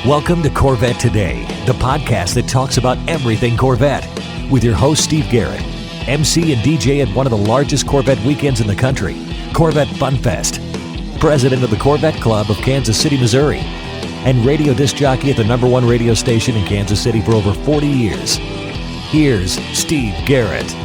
Welcome to Corvette Today, the podcast that talks about everything Corvette, with your host Steve Garrett, MC and DJ at one of the largest Corvette weekends in the country, Corvette Fun Fest, president of the Corvette Club of Kansas City, Missouri, and radio disc jockey at the #1 radio station in Kansas City for over 40 years. Here's Steve Garrett.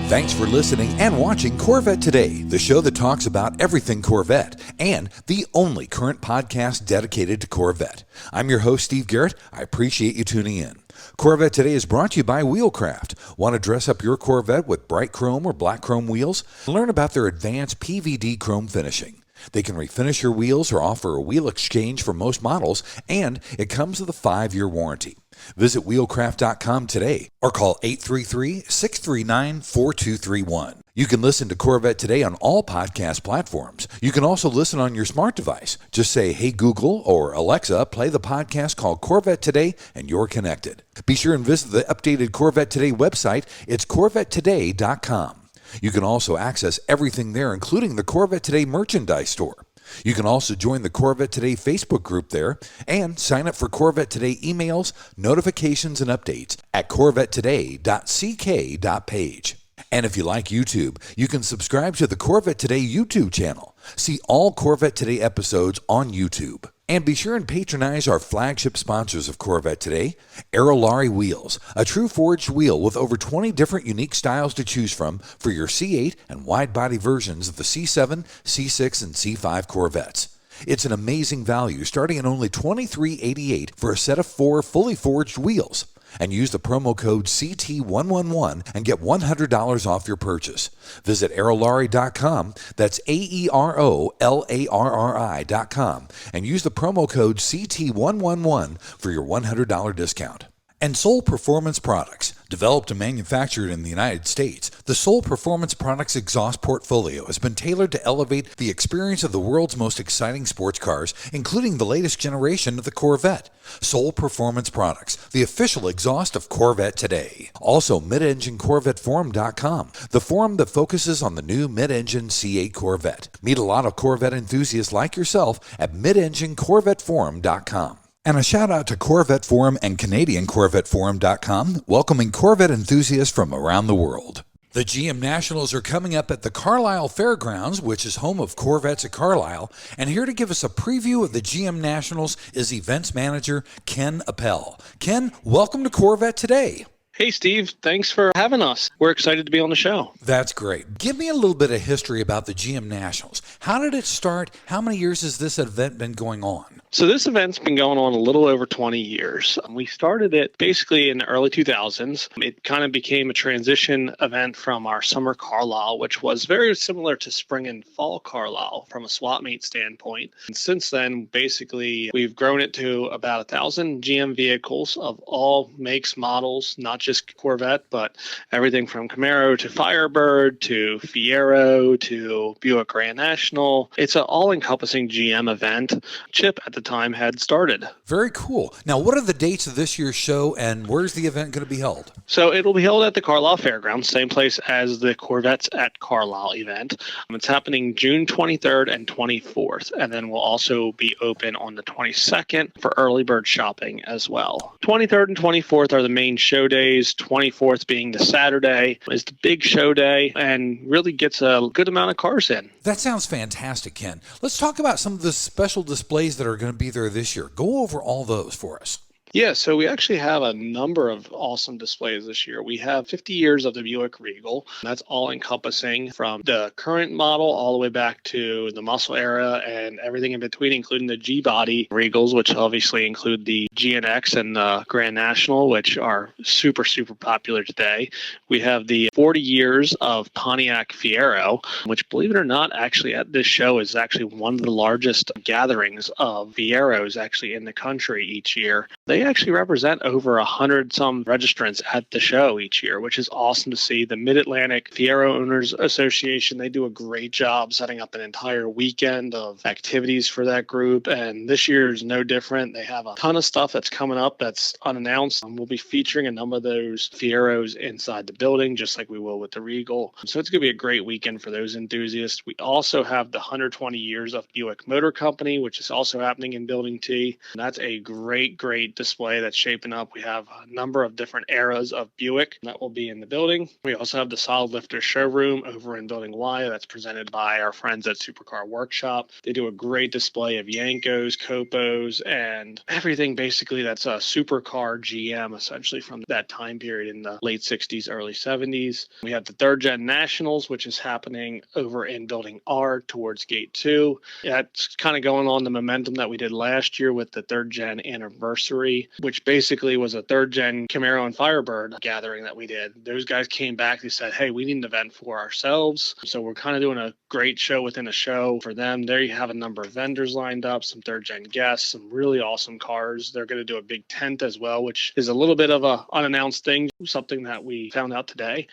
Thanks for listening and watching Corvette Today, the show that talks about everything Corvette, and the only current podcast dedicated to Corvette. I'm your host, Steve Garrett. I appreciate you tuning in. Corvette Today is brought to you by Wheelcraft. Want to dress up your Corvette with bright chrome or black chrome wheels? Learn about their advanced PVD chrome finishing. They can refinish your wheels or offer a wheel exchange for most models, and it comes with a 5-year warranty. Visit wheelcraft.com today or call 833-639-4231. You can listen to Corvette Today on all podcast platforms. You can also listen on your smart device. Just say, "Hey Google" or "Alexa, play the podcast called Corvette Today," and you're connected. Be sure and visit the updated Corvette Today website. It's CorvetteToday.com. You can also access everything there, including the Corvette Today merchandise store. You can also join the Corvette Today Facebook group there and sign up for Corvette Today emails, notifications, and updates at corvettetoday.ck.page. And if you like YouTube, you can subscribe to the Corvette Today YouTube channel. See all Corvette Today episodes on YouTube. And be sure and patronize our flagship sponsors of Corvette Today, Aerolarri Wheels, a true forged wheel with over 20 different unique styles to choose from for your C8 and wide-body versions of the C7, C6, and C5 Corvettes. It's an amazing value, starting at only $23.88 for a set of 4 fully forged wheels. And use the promo code CT111 and get $100 off your purchase. Visit aerolarri.com, that's AEROLARRI.com, and use the promo code CT111 for your $100 discount. And Soul Performance Products. Developed and manufactured in the United States, the Soul Performance Products exhaust portfolio has been tailored to elevate the experience of the world's most exciting sports cars, including the latest generation of the Corvette. Soul Performance Products, the official exhaust of Corvette Today. Also, MidEngineCorvetteForum.com, the forum that focuses on the new mid-engine C8 Corvette. Meet a lot of Corvette enthusiasts like yourself at MidEngineCorvetteForum.com. And a shout out to Corvette Forum and CanadianCorvetteForum.com, welcoming Corvette enthusiasts from around the world. The GM Nationals are coming up at the Carlisle Fairgrounds, which is home of Corvettes at Carlisle. And here to give us a preview of the GM Nationals is events manager Ken Appell. Ken, welcome to Corvette Today. Hey, Steve. Thanks for having us. We're excited to be on the show. That's great. Give me a little bit of history about the GM Nationals. How did it start? How many years has this event been going on? So this event's been going on a little over 20 years. We started it basically in the early 2000s. It kind of became a transition event from our summer Carlisle, which was very similar to spring and fall Carlisle from a swap meet standpoint. And since then, basically, we've grown it to about 1,000 GM vehicles of all makes, models, not just Corvette, but everything from Camaro to Firebird to Fiero to Buick Grand National. It's an all-encompassing GM event. Chip at the time had started. Very cool. Now, what are the dates of this year's show, and where's the event going to be held? So it'll be held at the Carlisle Fairgrounds, same place as the Corvettes at Carlisle event. It's happening June 23rd and 24th, and then we'll also be open on the 22nd for early bird shopping as well. 23rd and 24th are the main show days. 24th being the Saturday is the big show day and really gets a good amount of cars in. That sounds fantastic, Ken. Let's talk about some of the special displays that are going to be there this year. Go over all those for us. Yeah, so we actually have a number of awesome displays this year. We have 50 years of the Buick Regal. That's all encompassing from the current model all the way back to the muscle era and everything in between, including the G-body Regals, which obviously include the GNX and the Grand National, which are super, super popular today. We have the 40 years of Pontiac Fiero, which, believe it or not, actually at this show is actually one of the largest gatherings of Fieros actually in the country each year. They they actually represent over 100 some registrants at the show each year, which is awesome to see. The Mid-Atlantic Fiero Owners Association, they do a great job setting up an entire weekend of activities for that group. And this year is no different. They have a ton of stuff that's coming up that's unannounced. We'll be featuring a number of those Fieros inside the building, just like we will with the Regal. So it's going to be a great weekend for those enthusiasts. We also have the 120 years of Buick Motor Company, which is also happening in Building T. And that's a great display that's shaping up. We have a number of different eras of Buick that will be in the building. We also have the Solid Lifter showroom over in Building Y that's presented by our friends at Supercar Workshop. They do a great display of Yankos, Copos, and everything basically that's a supercar GM, essentially from that time period in the late 60s, early 70s. We have the third gen Nationals, which is happening over in Building R towards Gate 2. That's kind of going on the momentum that we did last year with the third gen anniversary, which basically was a third gen Camaro and Firebird gathering that we did. Those guys came back, they said, hey, we need an event for ourselves. So we're kind of doing a great show within a show for them. There you have a number of vendors lined up, some third gen guests, some really awesome cars. They're going to do a big tent as well, which is a little bit of a unannounced thing, something that we found out today.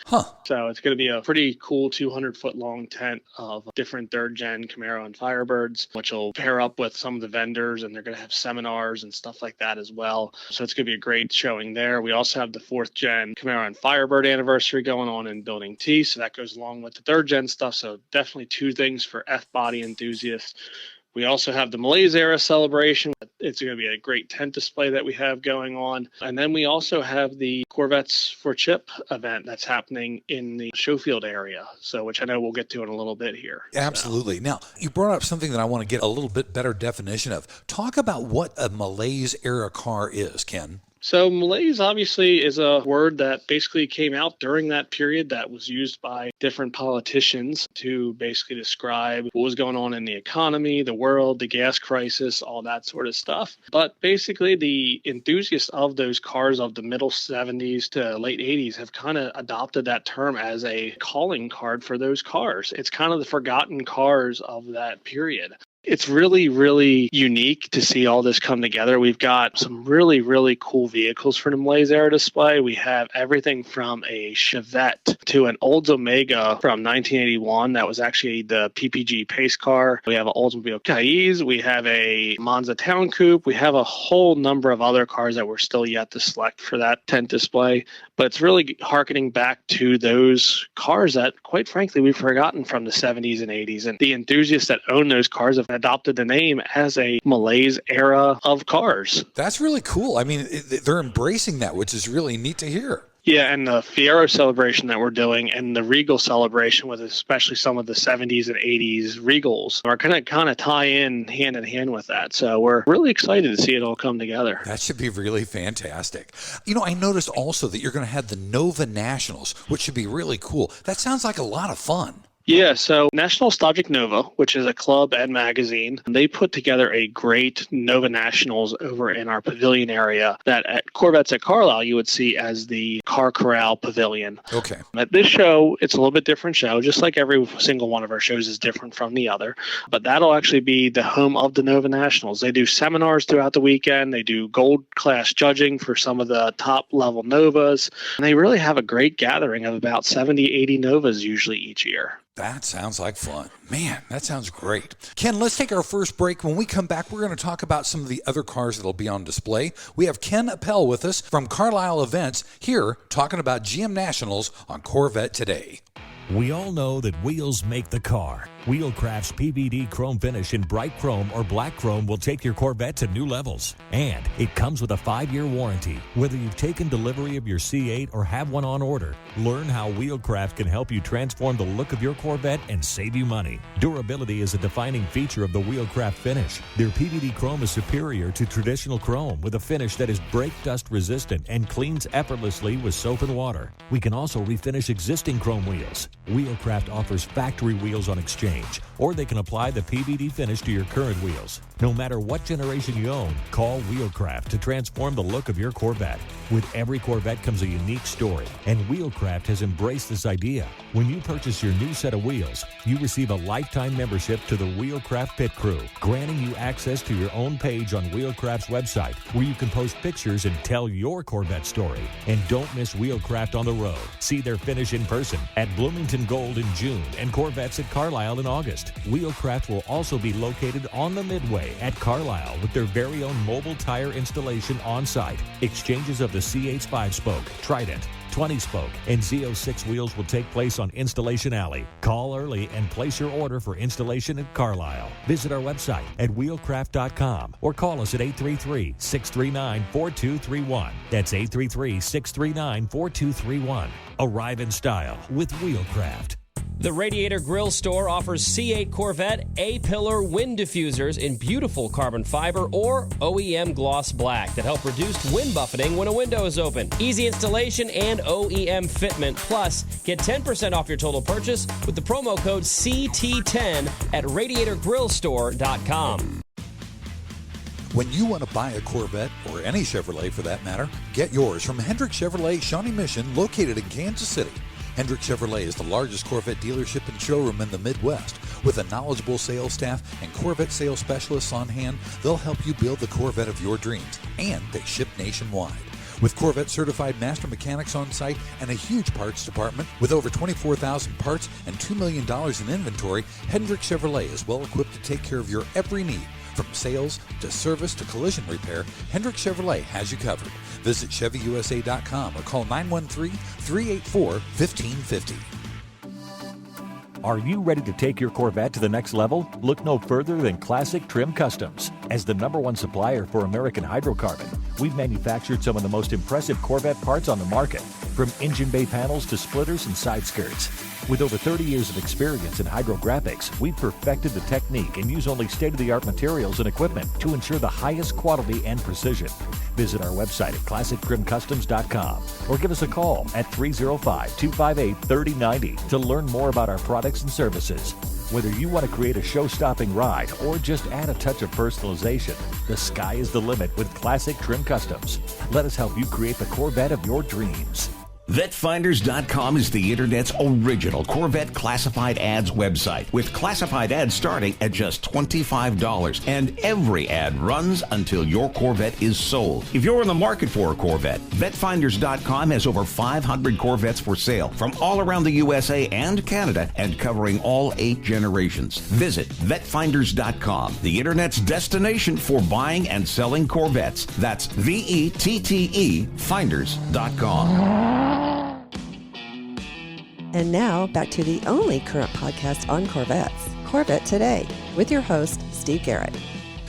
So it's going to be a pretty cool 200-foot long tent of different third gen Camaro and Firebirds, which will pair up with some of the vendors, and they're going to have seminars and stuff like that as well. So it's going to be a great showing there. We also have the fourth gen Camaro and Firebird anniversary going on in Building T, so that goes along with the third gen stuff. So definitely two things for F-body enthusiasts. We also have the Malaise era celebration. It's going to be a great tent display that we have going on. And then we also have the Corvettes for Chip event that's happening in the Showfield area, so which I know we'll get to in a little bit here. Absolutely. So. Now, you brought up something that I want to get a little bit better definition of. Talk about what a Malaise era car is, Ken. So malaise obviously is a word that basically came out during that period that was used by different politicians to basically describe what was going on in the economy, the world, the gas crisis, all that sort of stuff. But basically the enthusiasts of those cars of the middle 70s to late 80s have kind of adopted that term as a calling card for those cars. It's kind of the forgotten cars of that period. It's really unique to see all this come together. We've got some really cool vehicles for the Malaise era display. We have everything from a Chevette to an Oldsmobile from 1981. That was actually the PPG pace car. We have an Oldsmobile Cayenne. We have a Monza Town Coupe. We have a whole number of other cars that we're still yet to select for that tent display. But it's really hearkening back to those cars that, quite frankly, we've forgotten from the 70s and 80s. And the enthusiasts that own those cars have adopted the name as a Malaise era of cars. That's really cool. I mean, they're embracing that, which is really neat to hear. Yeah, and the Fiero celebration that we're doing and the Regal celebration with especially some of the 70s and 80s Regals are going to kind of tie in hand with that. So we're really excited to see it all come together. That should be really fantastic. You know, I noticed also that you're going to have the Nova Nationals, which should be really cool. That sounds like a lot of fun. Yeah, so National Nostalgic Nova, which is a club and magazine, they put together a great Nova Nationals over in our pavilion area that at Corvettes at Carlisle you would see as the Car Corral Pavilion. Okay. At this show, it's a little bit different show, just like every single one of our shows is different from the other. But that'll actually be the home of the Nova Nationals. They do seminars throughout the weekend. They do gold class judging for some of the top level Novas. And they really have a great gathering of about 70, 80 Novas usually each year. That sounds like fun. Man, that sounds great. Ken, let's take our first break. When we come back, we're going to talk about some of the other cars that'll be on display. We have Ken Appell with us from Carlisle Events here talking about GM Nationals on Corvette Today. We all know that wheels make the car. Wheelcraft's PVD chrome finish in bright chrome or black chrome will take your Corvette to new levels. And it comes with a 5-year warranty. Whether you've taken delivery of your C8 or have one on order, learn how Wheelcraft can help you transform the look of your Corvette and save you money. Durability is a defining feature of the Wheelcraft finish. Their PVD chrome is superior to traditional chrome with a finish that is brake dust resistant and cleans effortlessly with soap and water. We can also refinish existing chrome wheels. Wheelcraft offers factory wheels on exchange, or they can apply the PVD finish to your current wheels. No matter what generation you own, call Wheelcraft to transform the look of your Corvette. With every Corvette comes a unique story, and Wheelcraft has embraced this idea. When you purchase your new set of wheels, you receive a lifetime membership to the Wheelcraft Pit Crew, granting you access to your own page on Wheelcraft's website, where you can post pictures and tell your Corvette story. And don't miss Wheelcraft on the road. See their finish in person at Bloomington Gold in June and Corvettes at Carlisle in August. Wheelcraft will also be located on the Midway at Carlisle with their very own mobile tire installation on site. Exchanges of the C8's 5-spoke, Trident, 20-spoke, and Z06 wheels will take place on Installation Alley. Call early and place your order for installation at Carlisle. Visit our website at wheelcraft.com or call us at 833-639-4231. That's 833-639-4231. Arrive in style with Wheelcraft. The Radiator Grill Store offers C8 Corvette A-pillar wind diffusers in beautiful carbon fiber or OEM gloss black that help reduce wind buffeting when a window is open. Easy installation and OEM fitment. Plus, get 10% off your total purchase with the promo code CT10 at radiatorgrillstore.com. When you want to buy a Corvette, or any Chevrolet for that matter, get yours from Hendrick Chevrolet Shawnee Mission, located in Kansas City. Hendrick Chevrolet is the largest Corvette dealership and showroom in the Midwest. With a knowledgeable sales staff and Corvette sales specialists on hand, they'll help you build the Corvette of your dreams, and they ship nationwide. With Corvette certified master mechanics on site and a huge parts department with over 24,000 parts and $2 million in inventory, Hendrick Chevrolet is well equipped to take care of your every need. From sales to service to collision repair, Hendrick Chevrolet has you covered. Visit ChevyUSA.com or call 913-384-1550. Are you ready to take your Corvette to the next level? Look no further than Classic Trim Customs. As the #1 supplier for American Hydrocarbon, we've manufactured some of the most impressive Corvette parts on the market, from engine bay panels to splitters and side skirts. With over 30 years of experience in hydrographics, we've perfected the technique and use only state-of-the-art materials and equipment to ensure the highest quality and precision. Visit our website at ClassicTrimCustoms.com or give us a call at 305-258-3090 to learn more about our products and services. Whether you want to create a show-stopping ride or just add a touch of personalization, the sky is the limit with Classic Trim Customs. Let us help you create the Corvette of your dreams. VetFinders.com is the Internet's original Corvette classified ads website, with classified ads starting at just $25, and every ad runs until your Corvette is sold. If you're in the market for a Corvette, VetFinders.com has over 500 Corvettes for sale from all around the USA and Canada, and covering all 8 generations. Visit VetFinders.com, the Internet's destination for buying and selling Corvettes. That's VETTE Finders.com. And now, back to the only current podcast on Corvettes, Corvette Today, with your host, Steve Garrett.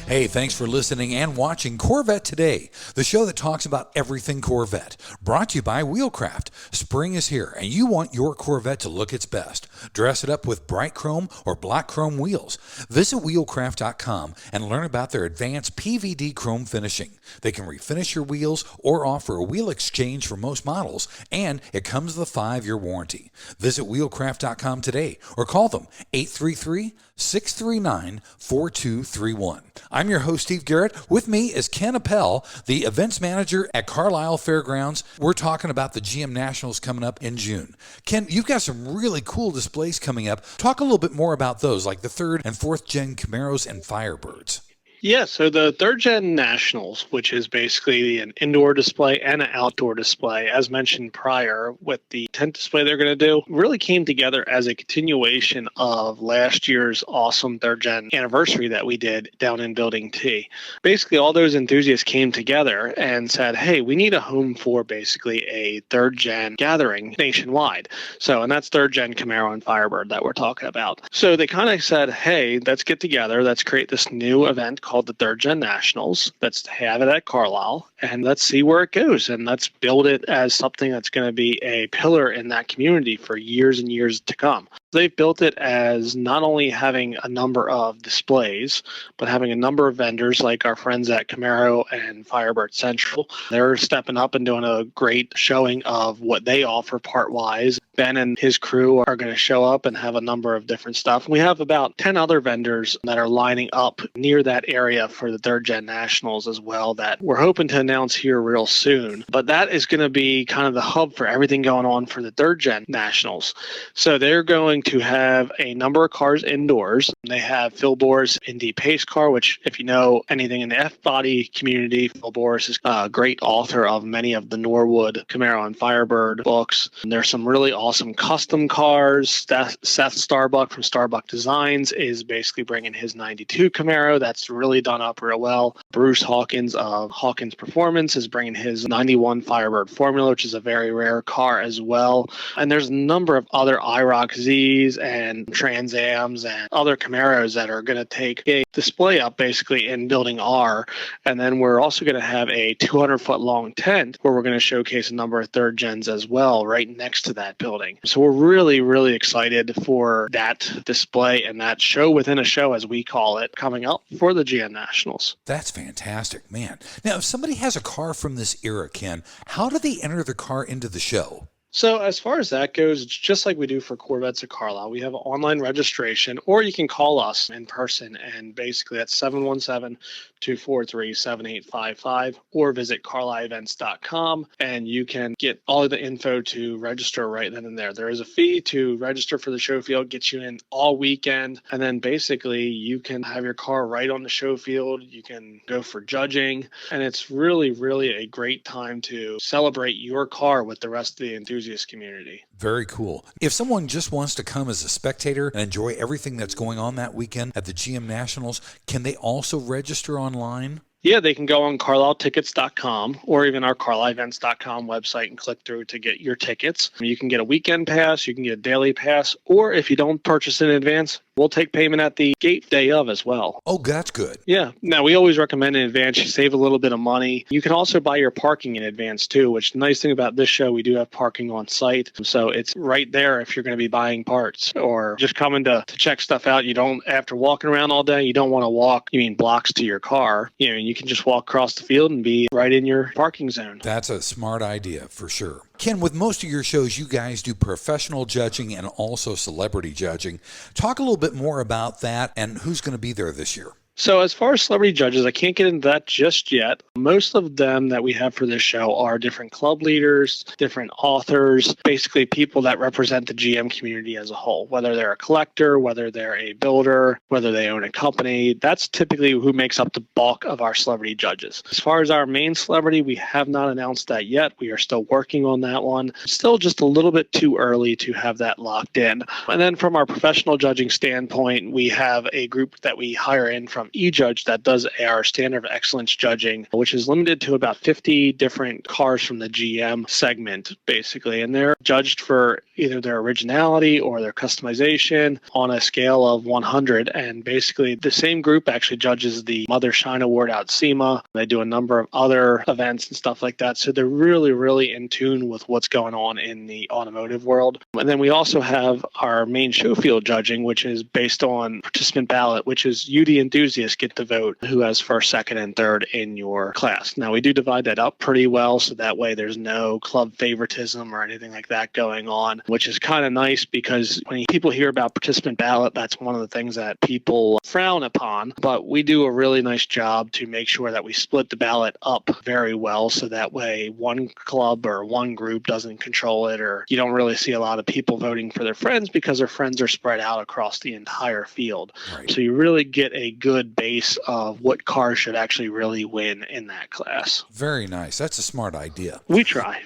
Hey, thanks for listening and watching Corvette Today, the show that talks about everything Corvette. Brought to you by Wheelcraft. Spring is here, and you want your Corvette to look its best. Dress it up with bright chrome or black chrome wheels. Visit Wheelcraft.com and learn about their advanced PVD chrome finishing. They can refinish your wheels or offer a wheel exchange for most models, and it comes with a 5-year warranty. Visit Wheelcraft.com today or call them 833-639-4231. I'm your host, Steve Garrett. With me is Ken Appell, the events manager at Carlisle Fairgrounds. We're talking about the GM Nationals coming up in June. Ken, you've got some really cool displays coming up. Talk a little bit more about those, like the 3rd and 4th gen Camaros and Firebirds. Yeah, so the 3rd Gen Nationals, which is basically an indoor display and an outdoor display, as mentioned prior, with the tent display they're going to do, really came together as a continuation of last year's awesome 3rd Gen anniversary that we did down in Building T. Basically, all those enthusiasts came together and said, hey, we need a home for basically a 3rd Gen gathering nationwide. So, and that's 3rd Gen Camaro and Firebird that we're talking about. So they kind of said, hey, let's get together, let's create this new event called the 3rd Gen Nationals. Let's have it at Carlisle. and let's see where it goes. And let's build it as something that's going to be a pillar in that community for years and years to come. They've built it as not only having a number of displays, but having a number of vendors like our friends at Camaro and Firebird Central. They're stepping up and doing a great showing of what they offer part-wise. Ben and his crew are going to show up and have a number of different stuff. We have about 10 other vendors that are lining up near that area for the Third Gen Nationals as well that we're hoping to announce here real soon. But that is going to be kind of the hub for everything going on for the Third Gen Nationals. So they're going to have a number of cars indoors. They have Phil Boris Indy Pace Car, which if you know anything in the F-Body community, Phil Boris is a great author of many of the Norwood, Camaro, and Firebird books. And there's some really awesome custom cars. Seth Starbuck from Starbuck Designs is basically bringing his 92 Camaro. That's really done up real well. Bruce Hawkins of Hawkins Performance is bringing his 91 Firebird Formula, which is a very rare car as well. And there's a number of other IROC Zs and Trans Ams and other Camaros that are going to take a display up basically in Building R. And then we're also going to have a 200-foot long tent where we're going to showcase a number of third gens as well right next to that building. So we're really, really excited for that display and that show within a show, as we call it, coming up for the GM Nationals. That's fantastic, man. Now, if somebody has a car from this era, Ken, how do they enter the car into the show? So as far as that goes, it's just like we do for Corvettes at Carlisle. We have an online registration, or you can call us in person, and basically that's 717-243-7855, or visit carlisleevents.com, and you can get all of the info to register right then and there. There is a fee to register for the show field, gets you in all weekend, and then basically you can have your car right on the show field. You can go for judging, and it's really, really a great time to celebrate your car with the rest of the enthusiast community. Very cool. If someone just wants to come as a spectator and enjoy everything that's going on that weekend at the GM Nationals, can they also register online? Yeah, they can go on carlisletickets.com or even our carlisleevents.com website and click through to get your tickets. You can get a weekend pass, you can get a daily pass, or if you don't purchase in advance, we'll take payment at the gate day of as well. Oh, that's good. Yeah. Now, we always recommend in advance. You save a little bit of money. You can also buy your parking in advance, too, which the nice thing about this show, we do have parking on site. So it's right there if you're going to be buying parts or just coming to check stuff out. You don't, after walking around all day, you don't want to walk, blocks to your car. You can just walk across the field and be right in your parking zone. That's a smart idea for sure. Ken, with most of your shows, you guys do professional judging and also celebrity judging. Talk a little bit more about that and who's going to be there this year. So as far as celebrity judges, I can't get into that just yet. Most of them that we have for this show are different club leaders, different authors, basically people that represent the GM community as a whole, whether they're a collector, whether they're a builder, whether they own a company. That's typically who makes up the bulk of our celebrity judges. As far as our main celebrity, we have not announced that yet. We are still working on that one. Still just a little bit too early to have that locked in. And then from our professional judging standpoint, we have a group that we hire in from eJudge that does our standard of excellence judging, which is limited to about 50 different cars from the GM segment, basically. And they're judged for either their originality or their customization on a scale of 100. And basically, the same group actually judges the Mother Shine Award out SEMA. They do a number of other events and stuff like that. So they're really, really in tune with what's going on in the automotive world. And then we also have our main show field judging, which is based on participant ballot, which is you, the enthusiast, get to vote who has first, second, and third in your class. Now, we do divide that up pretty well, so that way there's no club favoritism or anything like that going on, which is kind of nice because when people hear about participant ballot, that's one of the things that people frown upon. But we do a really nice job to make sure that we split the ballot up very well, so that way one club or one group doesn't control it, or you don't really see a lot of people voting for their friends because their friends are spread out across the entire field. Right. So you really get a good base of what cars should actually really win in that class. Very nice. That's a smart idea. We try.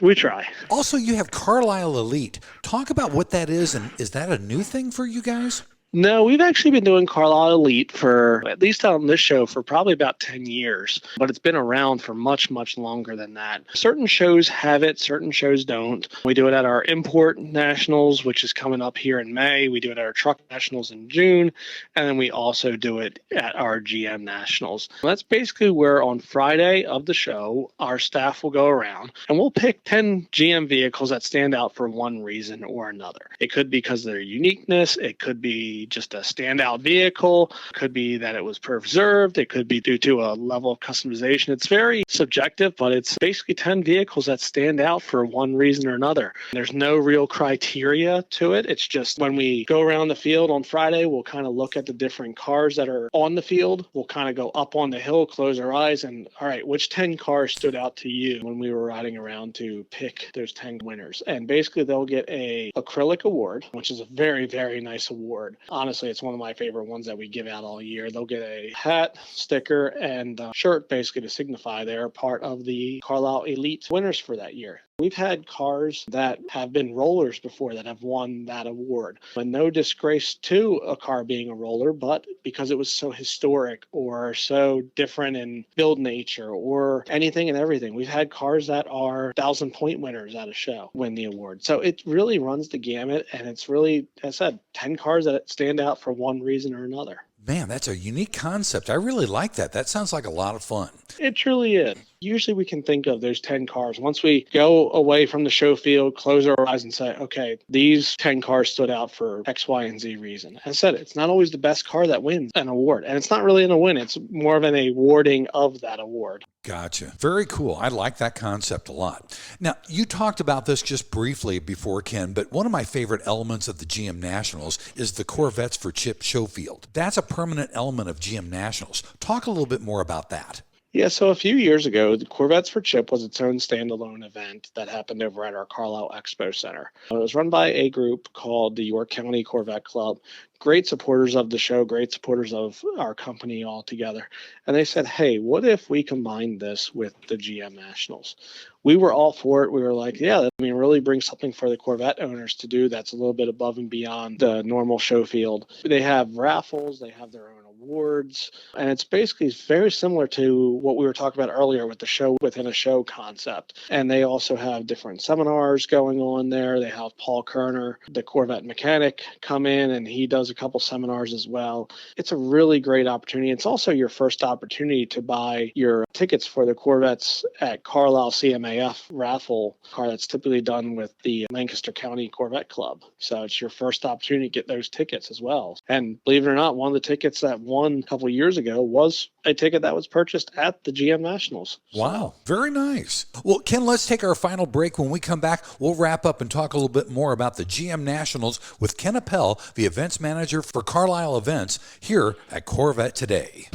Also, you have Carlisle Elite. Talk about what that is, and is that a new thing for you guys? No, we've actually been doing Carlisle Elite for, at least on this show, for probably about 10 years, but it's been around for much, much longer than that. Certain shows have it, certain shows don't. We do it at our Import Nationals, which is coming up here in May. We do it at our Truck Nationals in June, and then we also do it at our GM Nationals. That's basically where on Friday of the show, our staff will go around and we'll pick 10 GM vehicles that stand out for one reason or another. It could be because of their uniqueness, it could be just a standout vehicle, it could be that it was preserved, it could be due to a level of customization. It's very subjective, but it's basically 10 vehicles that stand out for one reason or another. There's no real criteria to it. It's just when we go around the field on Friday, we'll kind of look at the different cars that are on the field. We'll kind of go up on the hill, close our eyes, and all right, which 10 cars stood out to you when we were riding around to pick those 10 winners? And basically they'll get a acrylic award, which is a very, very nice award. Honestly, it's one of my favorite ones that we give out all year. They'll get a hat, sticker, and a shirt basically to signify they're part of the Carlisle Elite winners for that year. We've had cars that have been rollers before that have won that award. And no disgrace to a car being a roller, but because it was so historic or so different in build nature or anything and everything. We've had cars that are 1,000-point winners at a show win the award. So it really runs the gamut, and it's really, as I said, 10 cars that stand out for one reason or another. Man, that's a unique concept. I really like that. That sounds like a lot of fun. It truly is. Usually we can think of those 10 cars. Once we go away from the show field, close our eyes and say, okay, these 10 cars stood out for X, Y, and Z reason. As I said, it's not always the best car that wins an award. And it's not really an award. It's more of an awarding of that award. Gotcha. Very cool. I like that concept a lot. Now, you talked about this just briefly before, Ken, but one of my favorite elements of the GM Nationals is the Corvettes for Chip show field. That's a permanent element of GM Nationals. Talk a little bit more about that. Yeah, so a few years ago, the Corvettes for Chip was its own standalone event that happened over at our Carlisle Expo Center. It was run by a group called the York County Corvette Club. Great supporters of the show, great supporters of our company altogether. And they said, hey, what if we combined this with the GM Nationals? We were all for it. We were like, yeah, really bring something for the Corvette owners to do that's a little bit above and beyond the normal show field. They have raffles, they have their own awards, and it's basically very similar to what we were talking about earlier with the show within a show concept. And they also have different seminars going on there. They have Paul Kerner, the Corvette mechanic, come in, and he does a couple seminars as well. It's a really great opportunity. It's also your first opportunity to buy your tickets for the Corvettes at Carlisle CMAF raffle car that's typically done with the Lancaster County Corvette Club. So it's your first opportunity to get those tickets as well. And believe it or not, one of the tickets that won a couple of years ago was a ticket that was purchased at the GM Nationals. Wow, very nice. Well, Ken, let's take our final break. When we come back, we'll wrap up and talk a little bit more about the GM Nationals with Ken Appell, the events manager for Carlisle Events, here at Corvette Today.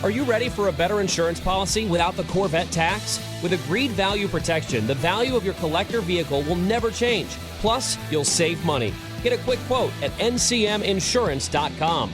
Are you ready for a better insurance policy without the Corvette tax? With Agreed Value Protection, the value of your collector vehicle will never change. Plus, you'll save money. Get a quick quote at ncminsurance.com.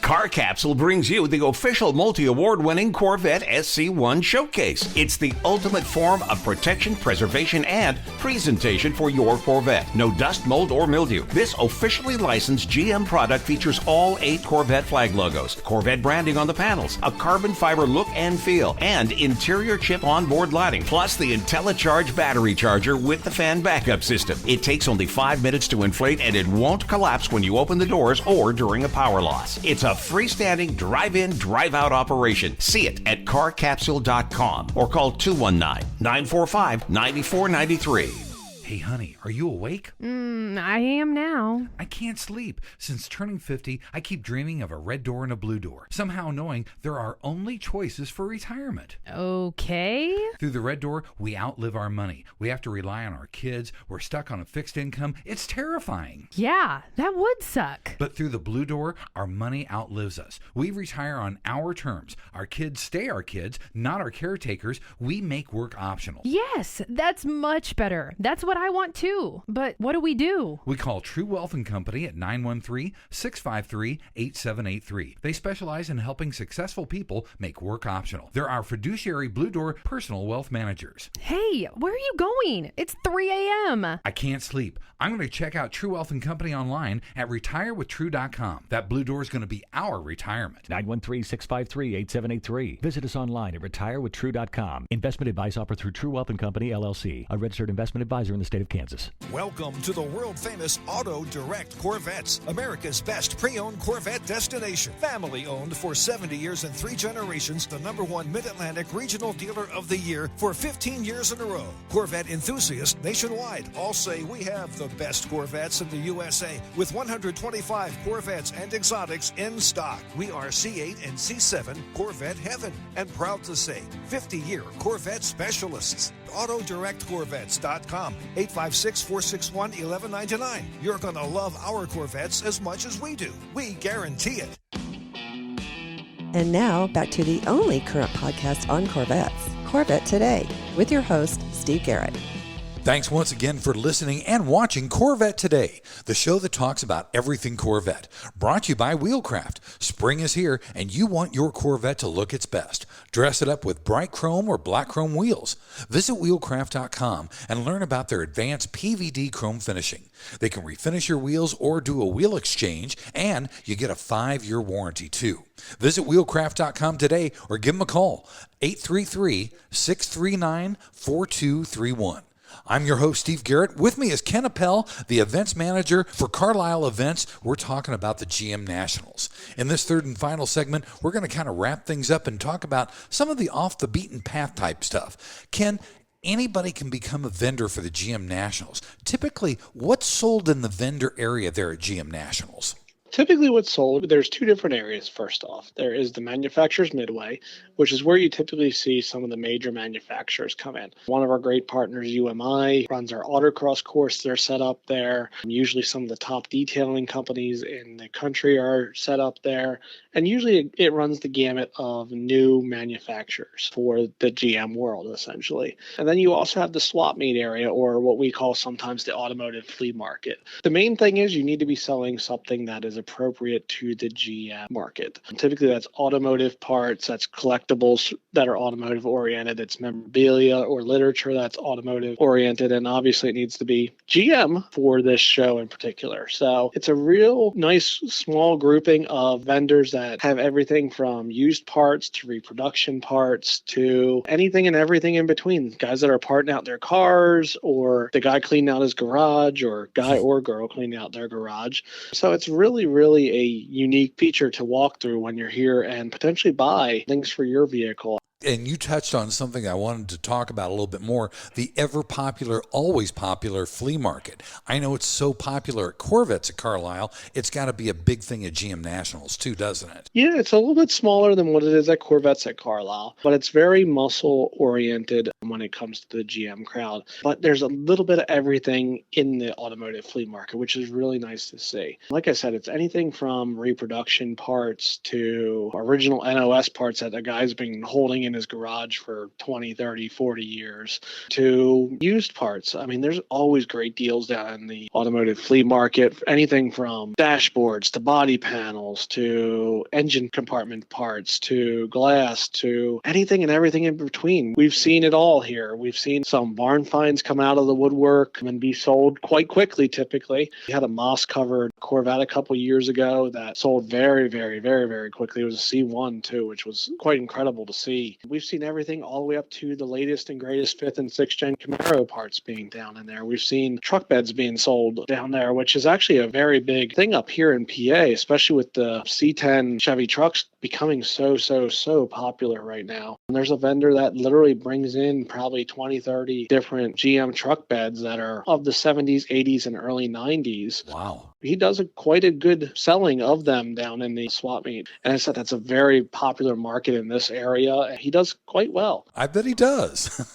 Car Capsule brings you the official multi-award-winning Corvette SC1 Showcase. It's the ultimate form of protection, preservation, and presentation for your Corvette. No dust, mold, or mildew. This officially licensed GM product features all 8 Corvette flag logos, Corvette branding on the panels, a carbon fiber look and feel, and interior chip onboard lighting, plus the IntelliCharge battery charger with the fan backup system. It takes only 5 minutes to inflate, and it won't collapse when you open the doors or during a power loss. It's a freestanding drive-in, drive-out operation. See it at carcapsule.com or call 219-945-9493. Hey, honey, are you awake? I am now. I can't sleep. Since turning 50, I keep dreaming of a red door and a blue door, somehow knowing there are only choices for retirement. Okay. Through the red door, we outlive our money. We have to rely on our kids. We're stuck on a fixed income. It's terrifying. Yeah, that would suck. But through the blue door, our money outlives us. We retire on our terms. Our kids stay our kids, not our caretakers. We make work optional. Yes, that's much better. That's what I want too. But what do we do? We call True Wealth & Company at 913-653-8783. They specialize in helping successful people make work optional. They're our fiduciary Blue Door personal wealth managers. Hey, where are you going? It's 3 a.m. I can't sleep. I'm going to check out True Wealth & Company online at retirewithtrue.com. That Blue Door is going to be our retirement. 913-653-8783. Visit us online at retirewithtrue.com. Investment advice offered through True Wealth & Company, LLC, a registered investment advisor in the state of Kansas. Welcome to the world-famous Auto Direct Corvettes, America's best pre-owned Corvette destination. Family-owned for 70 years and 3 generations, the #1 Mid-Atlantic Regional Dealer of the Year for 15 years in a row. Corvette enthusiasts nationwide all say we have the best Corvettes in the USA with 125 Corvettes and exotics in stock. We are C8 and C7 Corvette heaven and proud to say 50-year Corvette specialists. AutoDirectCorvettes.com, 856-461-1199. You're going to love our Corvettes as much as we do. We guarantee it. And now, back to the only current podcast on Corvettes, Corvette Today, with your host, Steve Garrett. Thanks once again for listening and watching Corvette Today, the show that talks about everything Corvette. Brought to you by Wheelcraft. Spring is here, and you want your Corvette to look its best. Dress it up with bright chrome or black chrome wheels. Visit Wheelcraft.com and learn about their advanced PVD chrome finishing. They can refinish your wheels or do a wheel exchange, and you get a 5-year warranty too. Visit Wheelcraft.com today or give them a call, 833-639-4231. I'm your host, Steve Garrett. With me is Ken Appell, the events manager for Carlisle Events. We're talking about the GM Nationals. In this third and final segment, we're going to kind of wrap things up and talk about some of the off-the-beaten-path type stuff. Ken, anybody can become a vendor for the GM Nationals. Typically, what's sold in the vendor area there at GM Nationals? Typically what's sold, there's 2 different areas first off. There is the manufacturer's midway, which is where you typically see some of the major manufacturers come in. One of our great partners, UMI, runs our autocross course. They're set up there. Usually some of the top detailing companies in the country are set up there. And usually it runs the gamut of new manufacturers for the GM world, essentially. And then you also have the swap meet area, or what we call sometimes the automotive flea market. The main thing is you need to be selling something that is appropriate to the GM market. And typically that's automotive parts, that's collectibles that are automotive oriented, it's memorabilia or literature that's automotive oriented, and obviously it needs to be GM for this show in particular. So it's a real nice small grouping of vendors that have everything from used parts to reproduction parts to anything and everything in between. Guys that are parting out their cars, or the guy cleaning out his garage, or guy or girl cleaning out their garage. So it's really a unique feature to walk through when you're here and potentially buy things for your vehicle. And you touched on something I wanted to talk about a little bit more, the ever popular, always popular flea market. I know it's so popular at Corvettes at Carlisle, it's got to be a big thing at GM Nationals too, doesn't it? Yeah, it's a little bit smaller than what it is at Corvettes at Carlisle, but it's very muscle-oriented when it comes to the GM crowd. But there's a little bit of everything in the automotive flea market, which is really nice to see. Like I said, it's anything from reproduction parts to original NOS parts that a guy's been holding in his garage for 20, 30, 40 years to used parts. I mean, there's always great deals down in the automotive flea market, anything from dashboards to body panels to engine compartment parts to glass to anything and everything in between. We've seen it all here. We've seen some barn finds come out of the woodwork and be sold quite quickly typically. We had a moss-covered Corvette a couple years ago that sold very, very, very, very quickly. It was a C1 too, which was quite incredible to see. We've seen everything all the way up to the latest and greatest 5th and 6th gen Camaro parts being down in there. We've seen truck beds being sold down there, which is actually a very big thing up here in PA, especially with the C10 Chevy trucks becoming so popular right now. And there's a vendor that literally brings in probably 20, 30 different GM truck beds that are of the 70s, 80s, and early 90s. Wow. He does quite a good selling of them down in the swap meet. And I said that's a very popular market in this area. And he does quite well. I bet he does.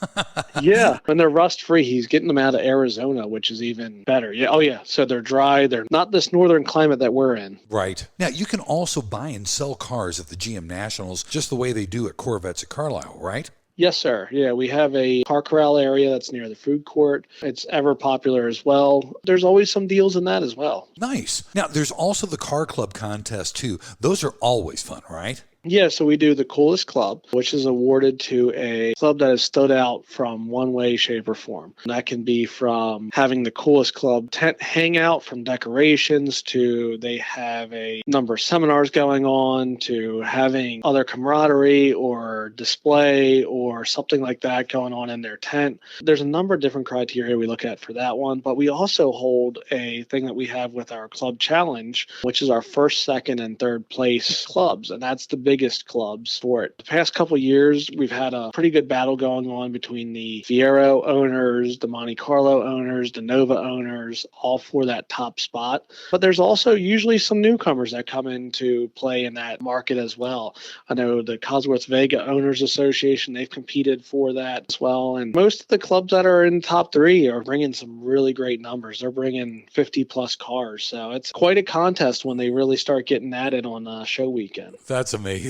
Yeah. And they're rust-free. He's getting them out of Arizona, which is even better. Yeah. Oh, yeah. So they're dry. They're not this northern climate that we're in. Right. Now, you can also buy and sell cars at the GM Nationals just the way they do at Corvettes at Carlisle, right? Yes, sir. Yeah, we have a car corral area that's near the food court. It's ever popular as well. There's always some deals in that as well. Nice. Now, there's also the car club contest, too. Those are always fun, right? Yeah, so we do the coolest club, which is awarded to a club that has stood out from one way, shape, or form. And that can be from having the coolest club tent hangout, from decorations to they have a number of seminars going on, to having other camaraderie or display or something like that going on in their tent. There's a number of different criteria we look at for that one, but we also hold a thing that we have with our club challenge, which is our first, second, and third place clubs, and that's the biggest clubs for it. The past couple of years, we've had a pretty good battle going on between the Fiero owners, the Monte Carlo owners, the Nova owners, all for that top spot. But there's also usually some newcomers that come into play in that market as well. I know the Cosworth Vega Owners Association, they've competed for that as well. And most of the clubs that are in top three are bringing some really great numbers. They're bringing 50 plus cars. So it's quite a contest when they really start getting at it on show weekend. That's amazing.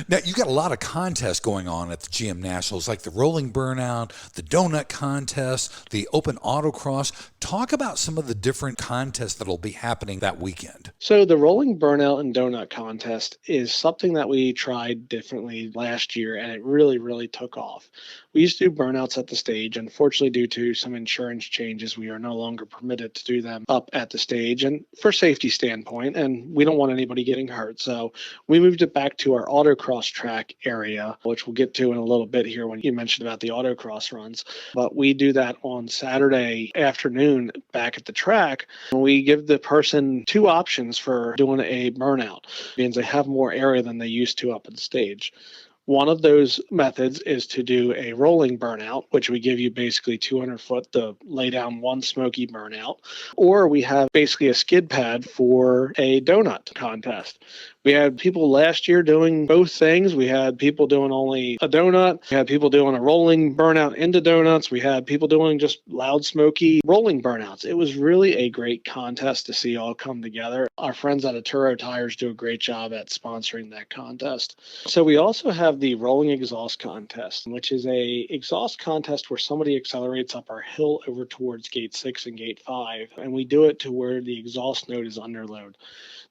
Now, you got a lot of contests going on at the GM Nationals, like the rolling burnout, the donut contest, the open autocross. Talk about some of the different contests that'll be happening that weekend. So the rolling burnout and donut contest is something that we tried differently last year, and it really, really took off. We used to do burnouts at the stage. Unfortunately, due to some insurance changes, we are no longer permitted to do them up at the stage, and for safety standpoint, and we don't want anybody getting hurt. So we moved it back to our autocross track area, which we'll get to in a little bit here when you mentioned about the autocross runs. But we do that on Saturday afternoon back at the track. And we give the person two options for doing a burnout, means they have more area than they used to up at the stage. One of those methods is to do a rolling burnout, which we give you basically 200 foot to lay down one smoky burnout, or we have basically a skid pad for a donut contest. We had people last year doing both things. We had people doing only a donut. We had people doing a rolling burnout into donuts. We had people doing just loud, smoky rolling burnouts. It was really a great contest to see all come together. Our friends at Aturo Tires do a great job at sponsoring that contest. So we also have the rolling exhaust contest, which is a exhaust contest where somebody accelerates up our hill over towards gate 6 and gate 5, and we do it to where the exhaust note is under load.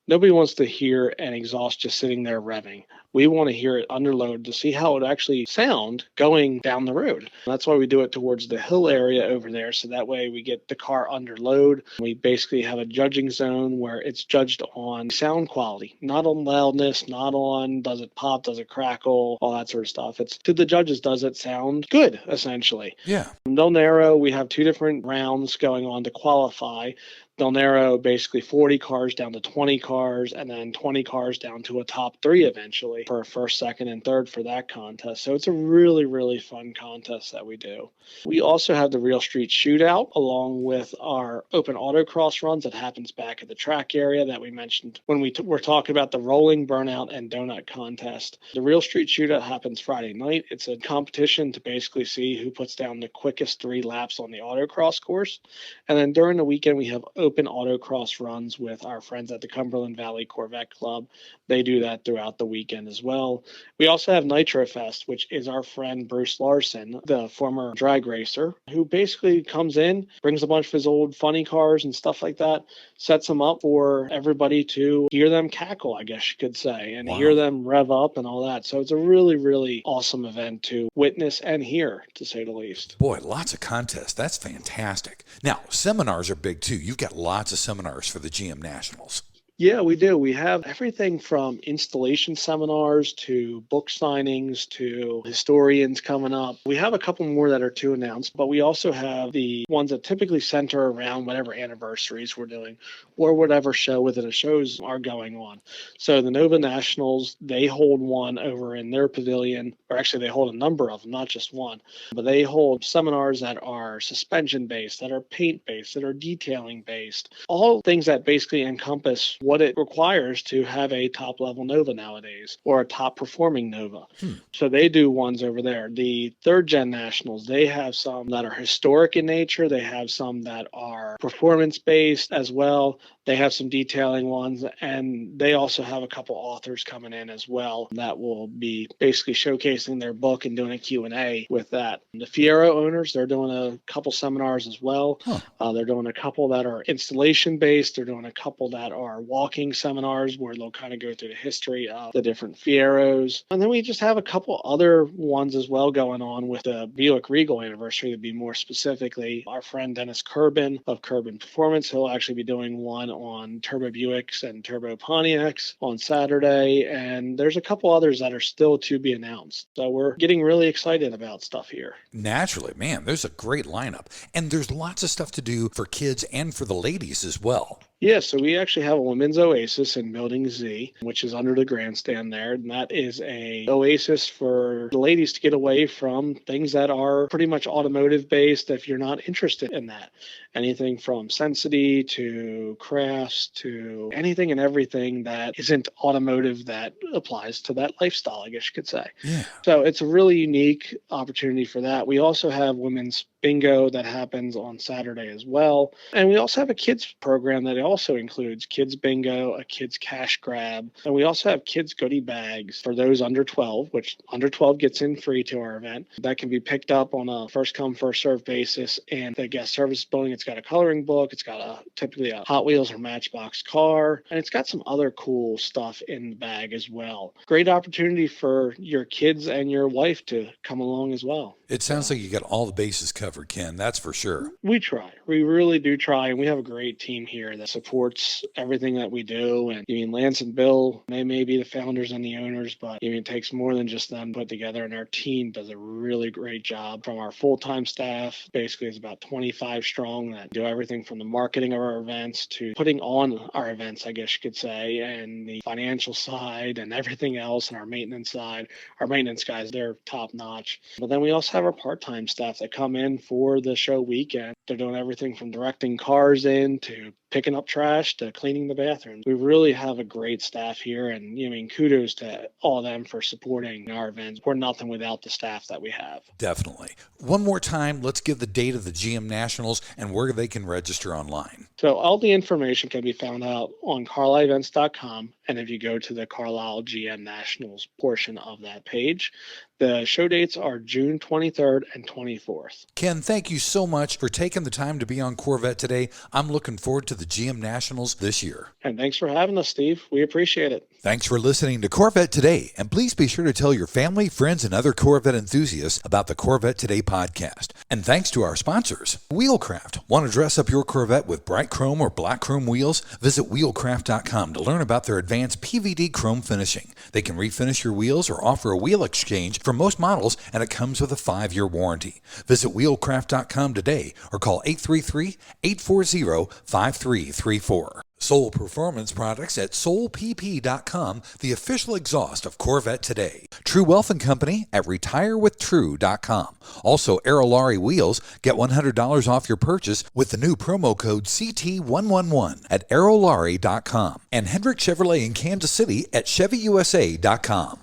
Nobody wants to hear an exhaust just sitting there revving. We want to hear it under load to see how it actually sound going down the road. That's why we do it towards the hill area over there, so that way we get the car under load. We basically have a judging zone where it's judged on sound quality, not on loudness, not on does it pop, does it crackle, all that sort of stuff. It's to the judges, does it sound good, essentially. Yeah. They'll narrow. We have two different rounds going on to qualify. They'll narrow basically 40 cars down to 20 cars, and then 20 cars down to a top 3 eventually for a first, second, and third for that contest. So it's a really, really fun contest that we do. We also have the Real Street Shootout along with our open autocross runs that happens back at the track area that we mentioned when we were talking about the rolling burnout and donut contest. The Real Street Shootout happens Friday night. It's a competition to basically see who puts down the quickest 3 laps on the autocross course. And then during the weekend, we have open autocross runs with our friends at the Cumberland Valley Corvette Club. They do that throughout the weekend as well. We also have Nitro Fest, which is our friend Bruce Larson, the former drag racer, who basically comes in, brings a bunch of his old funny cars and stuff like that, sets them up for everybody to hear them cackle, I guess you could say, and hear them rev up and all that. So it's a really, really awesome event to witness and hear, to say the least. Boy, lots of contests. That's fantastic. Now, seminars are big too. You've got lots of seminars for the GM Nationals. Yeah, we do. We have everything from installation seminars to book signings to historians coming up. We have a couple more that are to announce, but we also have the ones that typically center around whatever anniversaries we're doing or whatever show within the shows are going on. So the Nova Nationals, they hold one over in their pavilion, or actually they hold a number of them, not just one, but they hold seminars that are suspension based, that are paint based, that are detailing based, all things that basically encompass what it requires to have a top level Nova nowadays, or a top performing Nova. So they do ones over there. The third gen Nationals, they have some that are historic in nature. They have some that are performance based as well. They have some detailing ones, and they also have a couple authors coming in as well that will be basically showcasing their book and doing a Q&A with that. The Fiero owners, they're doing a couple seminars as well. They're doing a couple that are installation based. They're doing a couple that are walking seminars where they'll kind of go through the history of the different Fieros. And then we just have a couple other ones as well going on with the Buick Regal anniversary, to be more specifically. Our friend Dennis Kerbin of Kerbin Performance, he'll actually be doing one on Turbo Buicks and Turbo Pontiacs on Saturday. And there's a couple others that are still to be announced. So we're getting really excited about stuff here. Naturally, man, there's a great lineup. And there's lots of stuff to do for kids and for the ladies as well. Yeah, so we actually have a women's oasis in Building Z, which is under the grandstand there. And that is a oasis for the ladies to get away from things that are pretty much automotive based if you're not interested in that. Anything from Sensity to crafts to anything and everything that isn't automotive that applies to that lifestyle, I guess you could say. Yeah. So it's a really unique opportunity for that. We also have women's bingo that happens on Saturday as well. And we also have a kids program that also includes kids bingo, a kids cash grab. And we also have kids goodie bags for those under 12, which under 12 gets in free to our event. That can be picked up on a first come, first served basis. And the guest service building, it's got a coloring book. It's got typically a Hot Wheels or Matchbox car. And it's got some other cool stuff in the bag as well. Great opportunity for your kids and your wife to come along as well. It sounds like you got all the bases covered, Ken. That's for sure. We try. We really do try. And we have a great team here that supports everything that we do. And Lance and Bill, they may be the founders and the owners, but it takes more than just them put together. And our team does a really great job. From our full-time staff, basically it's about 25 strong that do everything from the marketing of our events to putting on our events, I guess you could say, and the financial side and everything else, and our maintenance side. Our maintenance guys, they're top notch. But then we also have our part-time staff that come in for the show weekend. They're doing everything from directing cars in to picking up trash to cleaning the bathrooms. We really have a great staff here, and kudos to all of them for supporting our events. We're nothing without the staff that we have. Definitely. One more time, let's give the date of the GM Nationals and where they can register online. So all the information can be found out on CarlisleEvents.com, and if you go to the Carlisle GM Nationals portion of that page, the show dates are June 23rd and 24th. Ken, thank you so much for taking the time to be on Corvette Today. I'm looking forward to the GM Nationals this year. And thanks for having us, Steve. We appreciate it. Thanks for listening to Corvette Today, and please be sure to tell your family, friends, and other Corvette enthusiasts about the Corvette Today podcast. And thanks to our sponsors, Wheelcraft. Want to dress up your Corvette with bright chrome or black chrome wheels? Visit wheelcraft.com to learn about their advanced PVD chrome finishing. They can refinish your wheels or offer a wheel exchange for most models, and it comes with a 5-year warranty. Visit wheelcraft.com today or call 833-840-5334. Soul Performance Products at soulpp.com, the official exhaust of Corvette Today. True Wealth & Company at retirewithtrue.com. Also, Aerolarri Wheels. Get $100 off your purchase with the new promo code CT111 at aerolarri.com. And Hendrick Chevrolet in Kansas City at chevyusa.com.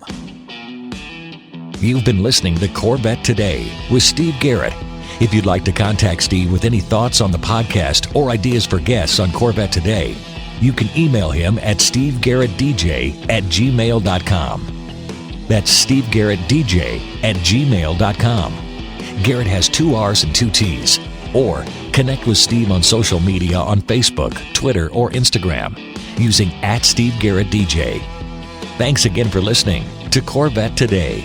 You've been listening to Corvette Today with Steve Garrett. If you'd like to contact Steve with any thoughts on the podcast or ideas for guests on Corvette Today, you can email him at stevegarrettdj@gmail.com. That's stevegarrettdj@gmail.com. Garrett has 2 R's and 2 T's. Or connect with Steve on social media on Facebook, Twitter, or Instagram using @SteveGarrettDJ. Thanks again for listening to Corvette Today.